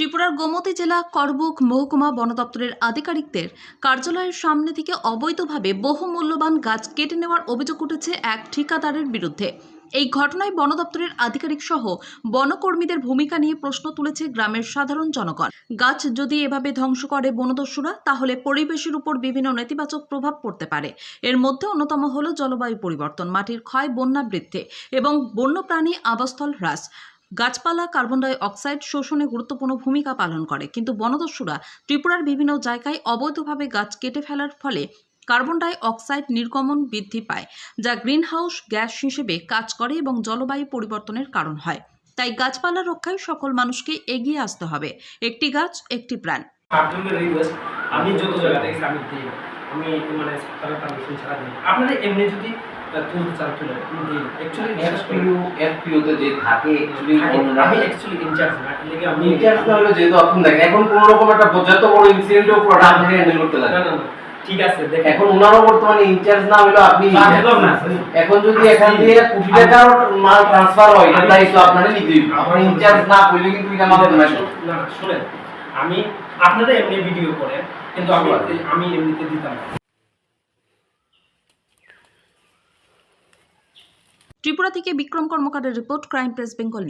ত্রিপুরার গোমতী জেলা করবুক মহকুমা বন দপ্তরের আধিকারিকদের কার্যালয়ের সামনে থেকে অবৈধভাবে বহু মূল্যবান গাছ কেটে নেওয়ার অভিযোগ উঠেছে এক ঠিকাদারের বিরুদ্ধে। এই ঘটনায় বন দপ্তরের আধিকারিক সহ বনকর্মীদের ভূমিকা নিয়ে প্রশ্ন তুলেছে গ্রামের সাধারণ জনগণ। গাছ যদি এভাবে ধ্বংস করে বনদস্যুরা, তাহলে পরিবেশের উপর বিভিন্ন নেতিবাচক প্রভাব পড়তে পারে। এর মধ্যে অন্যতম হল জলবায়ু পরিবর্তন, মাটির ক্ষয়, বন্যা বৃদ্ধি এবং বন্যপ্রাণী আবাসস্থল হ্রাস। গাছপালা কার্বন ডাই অক্সাইড শোষণে গুরুত্বপূর্ণ ভূমিকা পালন করে, কিন্তু বনদস্যুরা ত্রিপুরার বিভিন্ন জায়গায় অবৈধভাবে গাছ কেটে ফেলার ফলে কার্বন ডাই অক্সাইড নির্গমন বৃদ্ধি পায়, যা গ্রিনহাউস গ্যাস হিসেবে কাজ করে এবং জলবায়ু পরিবর্তনের কারণ হয়। তাই গাছপালা রক্ষায় সকল মানুষকে এগিয়ে আসতে হবে। একটি গাছ একটি প্রাণ। আমি যত জায়গা থেকে আমি দিই, আমি মানে সরকারের পারমিশন ছাড়া দিই। আপনারা এমনি যদি তুলতে চান তুলে দিই। অ্যাকচুয়ালি এফপিওতে যে থাকে আমি অ্যাকচুয়ালি ইনচার্জ না, এর আমি ইনচার্জ না হলে যেহেতু আপনি দেখেন এখন কোন রকম একটা যত বড় ইনসিডেন্টও পুরোটা আপনি হ্যান্ডেল করতে লাগে। না, ঠিক আছে, দেখেন এখন ওনারও বর্তমানে ইনচার্জ না হলো আপনি এখন যদি এখান দিয়ে কোটি টাকার মাল ট্রান্সফার হয় এটা দায়িত্ব আপনারই নিতে হবে। আপনি ইনচার্জ না হইলে কিন্তু এটা আমাদের না। শুনেন, আমি আপনারা এমনি ভিডিও করেন, কিন্তু আমি এমনিতে দিতাম না। ত্রিপুরা থেকে বিক্রম কর্মকারের রিপোর্ট, ক্রাইম প্রেস বেঙ্গল।